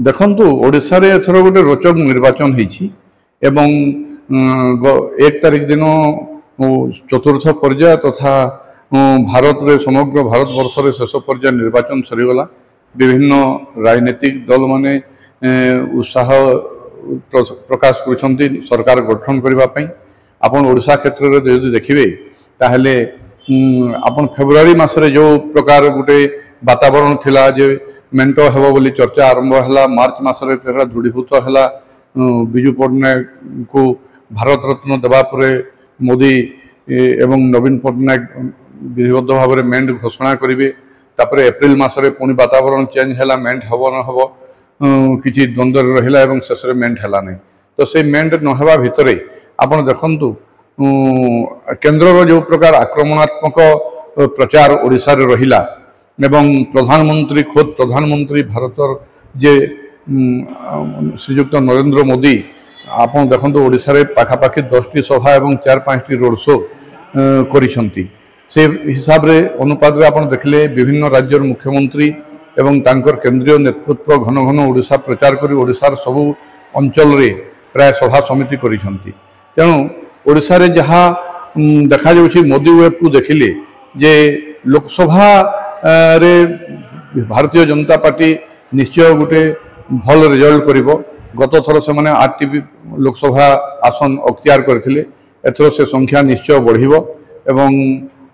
देखु ओडिशा रे एथर गोटे रोचक निर्वाचन होईछि एवं 1 तारिख दिन चतुर्थ पर्याय तथा भारत रे समग्र भारत वर्ष रे शेष पर्याय निर्वाचन सरीगला। विभिन्न राजनीतिक दल माने उत्साह प्रकाश करुछंती सरकार गठन करबा पई। आपण ओडिशा क्षेत्र रे यदि देखिबे ताहले आपण फेब्रुआरी मास रे जो प्रकार गोटे वातावरण थिला जे मेंट हेबो बोली चर्चा आरंभ हला। मार्च मास रे तेरा दृढ़ीभूत हला। बिजू पट्टनायक को भारत रत्न देवा परे मोदी एवं नवीन पट्टनायक विधिबद्ध भाव में मेंट घोषणा करेंगे। तापर एप्रिल मासरे पुणी वातावरण चेंज है, मेंट हम न हम किसी द्वंद्व रहा और शेष में मेंट है नहीं। तो से मेंट नहवा भितर आपड़ देखु केन्द्र जो प्रकार आक्रमणात्मक प्रचार ओडिशा रे रहिला एवं प्रधानमंत्री खुद प्रधानमंत्री भारतर जे श्रीजुक्त नरेंद्र मोदी आप देखो ओडिशा रे पाखापाखि 10टी सभा और 4-5टी रोड शो करिसंती। से हिसाब रे अनुपात रे आपण देखले विभिन्न राज्य मुख्यमंत्री एवं तांकर केंद्रीय नेतृत्व घन घन ओडिशा प्रचार करी ओडिशार सबु अंचल रे प्राय सभा समिति करिसंती। तेणु ओडिशा रे जहाँ देखा जाउछि मोदी वेब को देखिले जे लोकसभा रे भारतीय जनता पार्टी निश्चय गोटे भल रिजल्ट करिवो। गत थर से माने 8टी लोकसभा आसन अख्तियार करथिले, एथर से संख्या निश्चय बढ़िवो एवं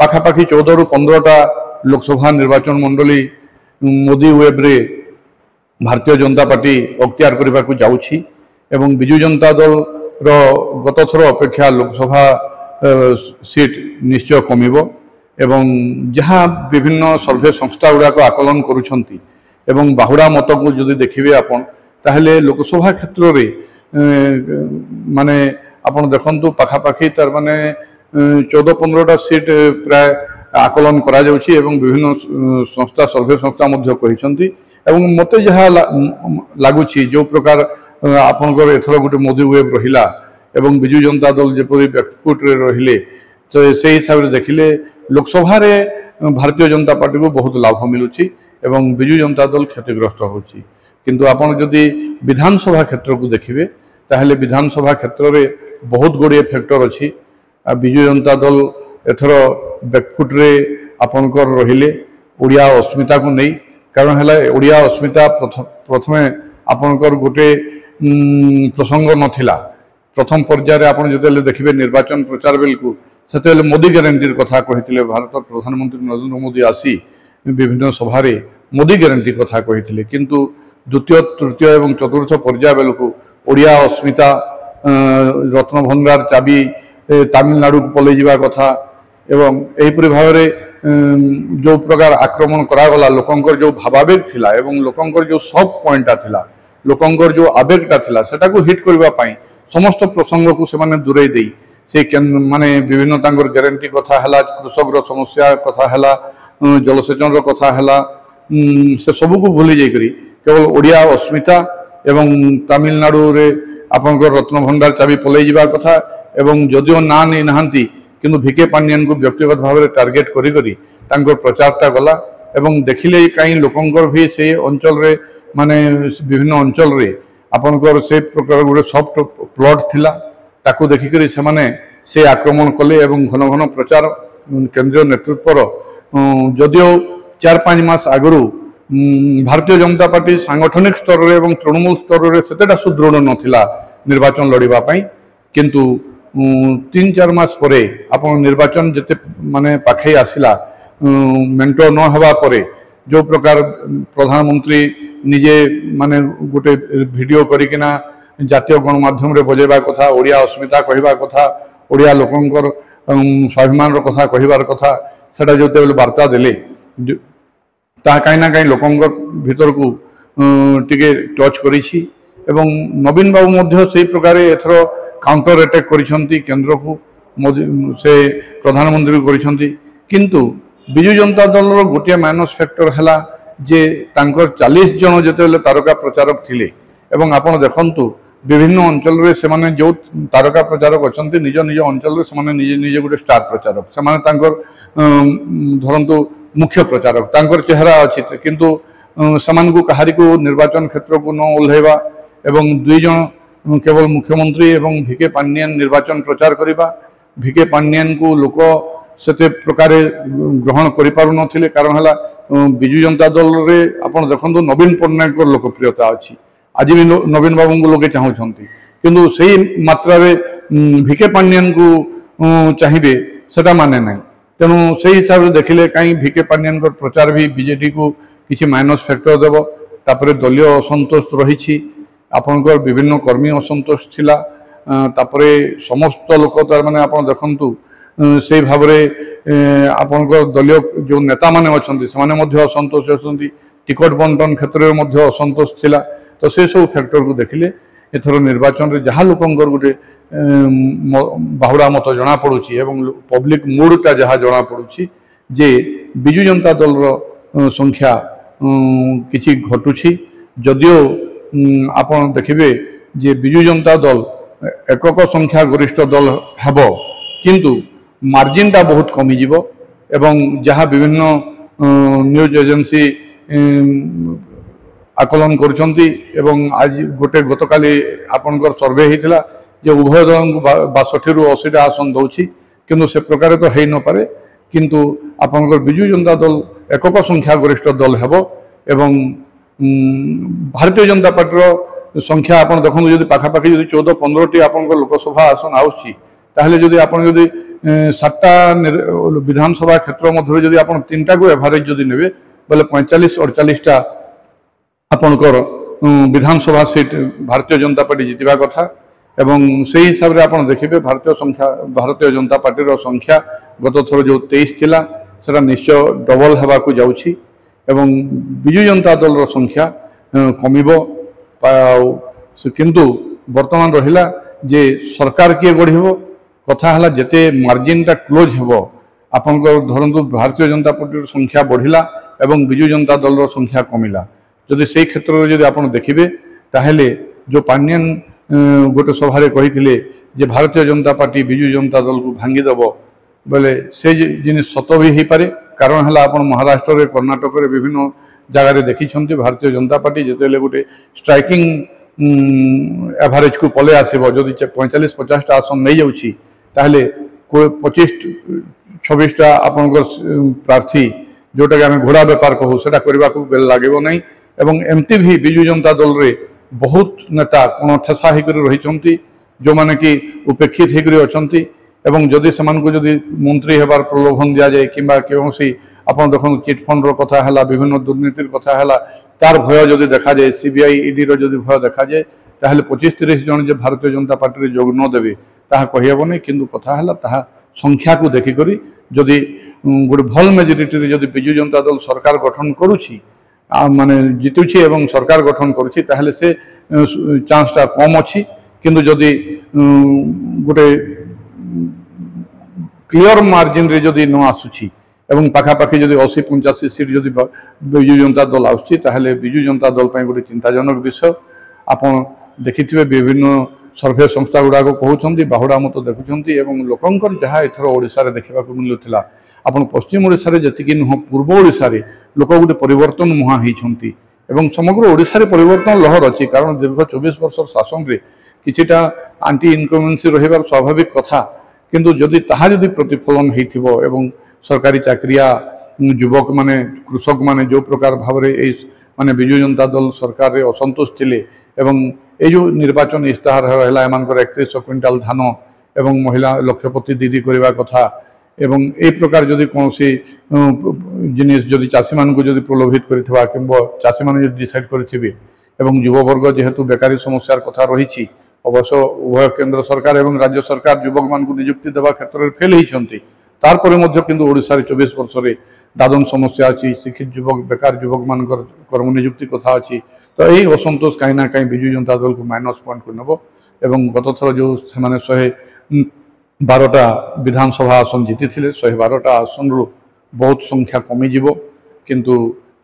पाखापाखि 14 ରୁ 15टा लोकसभा निर्वाचन मंडली मोदी वेब रे भारतीय जनता पार्टी अख्तियार करने को जाउछि एवं बिजू जनता दल रो गत थर अपेक्षा लोकसभा सीट निश्चय कमिवो एवं जहाँ विभिन्न सर्वे संस्था गुड़ाक आकलन करुछंती एवं बाहुड़ा मत को जदि देखिए आपण ताहले लोकसभा क्षेत्र रे माने आपण देखंतु पाखापाखि तार माने 14-15टा सीट प्राय आकलन करा जाउछि एवं विभिन्न संस्था सर्वे संस्था मध्य कहिसंती एवं मते जहाँ लागुछि जो प्रकार आपनकर एथर गोटे मोदी वेब रहिला एवं बिजू जनता दल जेपरि बैकफुट रे रहिले तो से हिसाब रे देखिले लोकसभा रे भारतीय जनता पार्टी को बहुत लाभ मिलुछि एवं बिजू जनता दल क्षतिग्रस्त होछि। किंतु आपण जदि विधानसभा क्षेत्र को देखिबे ताहले विधानसभा क्षेत्र रे बहुत गुड़िए फैक्टर अछि। बिजू जनता दल एथर बैकफुट रे आपनकर रहिले ओडिया अस्मिता को नहीं। कारण है ओडिया अस्मिता प्रथमे आपनकर गोटे प्रसंग नथिला। प्रथम पर्यायर आपन जते देखिबे निर्वाचन प्रचार बेल को सेते मोदी ग्यारंटी कथा कहिथिले। भारत प्रधानमंत्री नरेंद्र मोदी आसी विभिन्न सभा रे मोदी ग्यारंटी कथा कहिथिले, किंतु द्वितीय तृतीय एवं चतुर्थ पर्याय बेल को ओडिया अस्मिता रत्न भंडार चाबी तमिलनाडु को पलै जीवा कथा एवं एहीपरि भाव में जो प्रकार आक्रमण करागला लोकंकर जो भावावेग थिला एवं लोकंकर जो सब पॉइंटा थिला लोकंकर जो आवेगटा थिला सेटा को हिट करबा पई समस्त प्रसंग को से माने दूरे देई से माने विभिन्न तांकर ग्यारंटी कथा हला, कृषक समस्या कथा हला, जलसेचन कथा हला, से सब को भूली जाई करी केवल ओडिया अस्मिता एवं तमिलनाडु रे आपनकर रत्न भंडार चाबी पलै जीवा कथा एवं जदिओ ना नहीं नहांती किंतु भिके पांडियन को व्यक्तिगत भाव में टार्गेट करी करी तांकर प्रचारटा गला एवं देखिले कहीं लोकंकर भी से अंचल रे माने विभिन्न अंचल रे आपनकर से प्रकार गोटे सॉफ्ट प्लॉट थिला ताकू देखि करी से माने से आक्रमण कले एवं घन घन प्रचार केंद्रीय नेतृत्वर जदिओ 4-5 मास आगरू भारतीय जनता पार्टी सांगठनिक स्तर रे एवं तृणमूल स्तर रे सेतेटा सुदृढ़ नथिला निर्वाचन लड़िबा पई। किंतु 3-4 मास परे आपण निर्वाचन जते माने पाखे आसिला मेंट न हवा परे जो प्रकार प्रधानमंत्री निजे माने गोटे वीडियो करिकिना जातीय गणमाध्यम रे बजेबा कथा, ओडिया अस्मिता कहवा कथा, ओडिया लोकंकर स्वाभिमान रो कथा कहबार कथा सेटा जोते वार्ता देले ता कहीं ना कहीं लोकंकर भीतर को टिके टच करिछि एवं नवीन बाबू मध्य से प्रकार एथर काउंटर अटैक करिसंती केंद्र को मोदी से प्रधानमंत्री को करिसंती। किंतु बिजू जनता दल रो गोटे माइनस फैक्टर हला जे तांकर 40 जन जते तारका प्रचारक थिले एवं आपण देखंतु विभिन्न अंचल रे से माने जो तारका प्रचारक अछंती निज निज अंचल रे से माने निजे निजे गोटे स्टार प्रचारक से माने तांकर धरंतु मुख्य प्रचारक तांकर चेहरा अछि किंतु ସେମାନଙ୍କୁ କାହାରିକୁ ନିର୍ବାଚନ କ୍ଷେତ୍ରକୁ ନ ଓହ୍ଲାଇବା ଏବଂ 2 ଜଣ केवल मुख्यमंत्री एवं भिके पांडियान निर्वाचन प्रचार करवा भिके पांडियान को लोक से प्रकार ग्रहण करें कारण है विजु जनता दल रे आप देखो नवीन पट्टनायक लोकप्रियता अच्छी आज भी नवीन बाबू को लोके चाहते किंतु से मात्रा भिके पांडियान को चाहिए सेटा माने ना तेणु से हिसाब से देखिले कहीं भिके पांडियान प्रचार भी बीजेडी को किसी माइनस फैक्टर देव तापर दलीय असंतोष रही आपनकर विभिन्न कर्मी असंतोष थिला तापरे समस्त लोक तार माने आपण देखंतु से भाव रे आपनकर दलीय जो नेता माने अछंती से माने मध्य असंतोष अछंती टिकट बंटन क्षेत्र में मध्य असंतोष थिला तो से सब फैक्टर को देखिले एथरो निर्वाचन रे जहा लोकंकर गुटे बाहुड़ा मत जना पड़ुची एवं पब्लिक मूडटा जहा जना पड़ुची जे बिजु जनता दल रो संख्या किछि घटुची जदियो आपण देखिबे जे बिजु जनता दल एकक संख्या गरिष्ठ दल हेब किंतु मार्जिन टा बहुत कमी जीवो एवं जहाँ विभिन्न न्यूज एजेंसी आकलन करछंती एवं आज गोटे गतकाली आपनकर सर्वे हेतिला जे उभय दल को 62 रु 80 टा आसन दउछि किंतु से प्रकार तो हेइ न पारे किंतु आपनकर बिजु जनता दल एकक संख्या गरिष्ठ दल हेबो एवं भारतीय जनता पार्टी संख्या आप देखो जब पाखापाखि 14-15 टी आप लोकसभा आसन आउछि ताहले जदि आप जदि 7टा विधानसभा क्षेत्र मध्य जदि आप 3टा को एवरेज जदि नेबे बोले 45-48 टा आपनकर विधानसभा सीट भारतीय जनता पार्टी जितवा कथा एवं से हिसाब से आप देखिए भारतीय जनता पार्टी संख्या गत थर जो 23 थिला सेटा निश्चय डबल हेबा को जाउछि एवं बिजु जनता दल संख्या कमिबो किंतु वर्तमान रहिला जे सरकार किए गढ़िबो कथा हला जेते मार्जिन टा क्लोज हेबो आपनकर धरंतु भारतीय जनता पार्टी संख्या बढ़िला एवं बिजु जनता दल संख्या कमिला जदि से क्षेत्र में जदि आप देखिबे ताहेले जो पांडियन गोटे सभारे कहिथिले जे भारतीय जनता पार्टी बिजु जनता दल को भांगी देबो बोले से जिनिस सत भी हो पारे कारण है आप महाराष्ट्र रे कर्णाटक रे विभिन्न जगार देखी भारतीय जनता पार्टी जिते गोटे स्ट्राइकिंग एवरेज को पले आसब जदि 45-50 टा आसन नहीं जाऊँगी ताहले 25-26 आपनकर प्रार्थी जोटा कि आम घोड़ा बेपार कहूँ से करने को बेल लगे ना एवं एमती भी बिजु जनता दल रे बहुत नेता कोण ठेसा होकर रही जो मैंने कि उपेक्षित होकर अच्छा एवं जदि से जदि मंत्री हेबार प्रलोभन दि जाए कि कौन आप देखो चिटफंड कथा है विभिन्न दुर्नीतिर कथा है तार भय जदि देखा जाए सीबीआई ईडी जदि भय देखा जाए ताहले 25-30 जन जो भारतीय जनता पार्टी जोग न देवे ताहा कहिबनी किंतु कथा है ताहा संख्या को देखिक जदि गोटे भल मेजोरिटी जदि बिजु जनता दल सरकार गठन करुछि माने जितुछि एवं सरकार गठन करुछि ताहले से चांसटा कम अच्छी किंतु जदि गोटे क्लियर मार्जिन रे जदि न आसुछि एवं पाखापाखि जदि 80-85 सीट जदि बिजु जनता दल आसुछि ताहले बिजु जनता दल पई गोटे चिंताजनक विषय आपण देखिथिबे विभिन्न सर्वे संस्था गुड़ाक कहउछन्ती बाहुड़ा मत देखुछन्ती एवं लोकंकर जहाँ एथर ओडिशा रे देखा मिलुथिला आपण पश्चिम ओडिशा रे जतिकि नुह पूर्व ओडिशा रे लोक गोटे परिवर्तन मुहां होइछन्ती एवं समग्र ओडिशा रे परिवर्तन लहर अछि कारण दीर्घ 24 वर्ष शासन रे किछिटा आंटी इनकमेंसी रहिबार स्वाभाविक कथा किंतु जदि ताहा जदि प्रतिफलन होइथिबो एवं सरकारी चाकरिया युवक माने कृषक माने जो प्रकार भाव रे माने बिजु जनता दल सरकार रे असंतोष थिले एवं ये जो निर्वाचन इस्ताहार रहा एम 3100 क्विंटाल धान एवं महिला लक्षपति दीदी करवा कथा एवं ए प्रकार जदि कौन सी जिनिस जदि चाषी मान को जदि प्रलोभित करथिबा किंबा चाषी मान जदि डिसाइड करिथिबे एवं युववर्ग जेहेतु बेकारी समस्यार कथा रही अवश्य उभय केंद्र सरकार एवं राज्य सरकार युवक मान को नियुक्ति देवा क्षेत्र में फेल होती तारपरे मध्य किंतु ओडिशा रे 24 वर्ष रे दादन समस्या अच्छी शिक्षित युवक बेकार युवक मान कर्म नियुक्ति कथा अच्छी तो यही असंतोष कहीं ना कहीं बिजु जनता दल को माइनस पॉइंट को नब एवं गत थर जो से 112टा विधानसभा आसन जीति 112टा आसन रु बहुत संख्या कमिजिव किंतु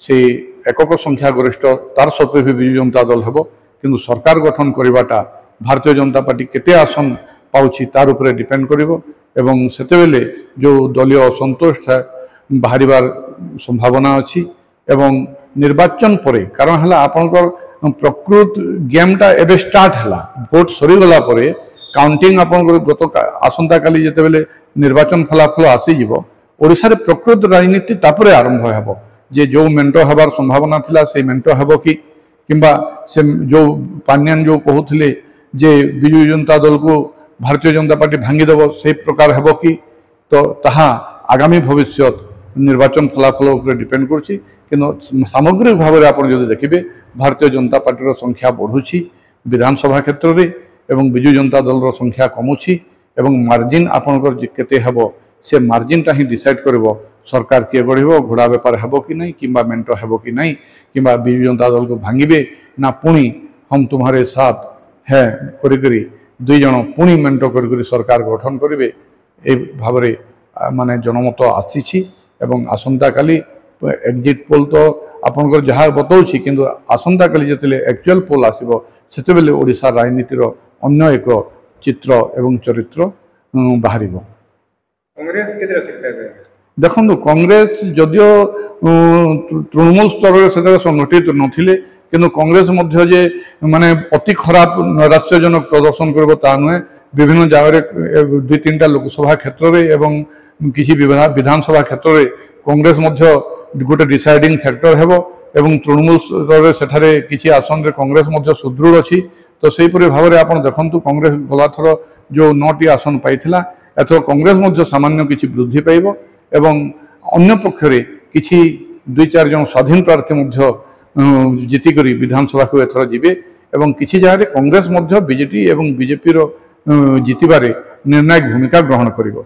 से एकक संख्या गरिष्ठ तार सत्वे भी बिजु जनता दल हेब किंतु सरकार गठन करवाटा भारतीय जनता पार्टी केते आसन पाउछि तार उपरे डिपेंड करिवो एवं सेतेबेले जो दलीय असंतोष था बाहरिबार संभावना अच्छी एवं निर्वाचन परे कारण है आपंकर प्रकृत गेमटा एवं स्टार्ट है भोट सरीगला काउंटिंग आपंकर गत आसंता काली जिते बेले निर्वाचन फलाफल आसीज ओडिशा प्रकृत राजनीति तापर आरंभ हो जे जो मेंट हबार संभावना थिला से मेंट हेब कि किंबा से जो पानियान जो कहते जे विजु जनता दल को भारतीय जनता पार्टी भांगीदेव से प्रकार हेब कि तो ताहा आगामी भविष्य निर्वाचन फलाफल उपर डिपेंड करुच्ची कि सामग्रिक भाव में आप देखिए भारतीय जनता पार्टी संख्या बढ़ुची विधानसभा क्षेत्र में एवं विजु जनता दल संख्या कमुची एवं मार्जिन आपणकर केते हेब से मार्जिनटा ही डिसाइड कर सरकार किए बढ़ घोड़ा बेपार हेब कि नहीं कि मेंट हेब कि नहीं कि विजु जनता दल को भांगे ना पुणी हम तुम्हारे साथ है करी दुई जन पुणी मेंट कर सरकार गठन करेंगे ए भाव माने जनमत आसी एवं आसंता काली एग्जिट पोल तो आपंकर जहाँ बताऊँ किंतु आसंता काली जिते एक्चुअल पोल आसो से बेले ओडिशा राजनीतिर अन्य एक चित्र एवं चरित्र बाहर। देखो कांग्रेस जदियो तृणमूल स्तर से संगठित नथिले किंतु कांग्रेस मध्य जे माने अति खराब नैराश्यजनक प्रदर्शन कर नुहे विभिन्न जगह दुई तीन लोकसभा क्षेत्र में एवं किसी विधानसभा क्षेत्र में कांग्रेस मध्य गोटे डिसाइडिंग फैक्टर हेबो एवं तृणमूल स्तर सेठारे किसी आसन रे कांग्रेस मध्य सुदृढ़ अच्छी तो सेहीपरि भाव में आप देखु कांग्रेस गलाथर जो 9टी आसन पाइथिला एथर कांग्रेस मध्य सामान्य किसी वृद्धि पाइब एवं अन्य पक्षरे किसी दुई चार जन स्वाधीन प्रार्थी मध्य जीतिक विधानसभा को एथर जीवे एवं किसी जगह कांग्रेस मध्य बीजेपी एवं बीजेपी जीतबारे निर्णायक भूमिका ग्रहण करिवो।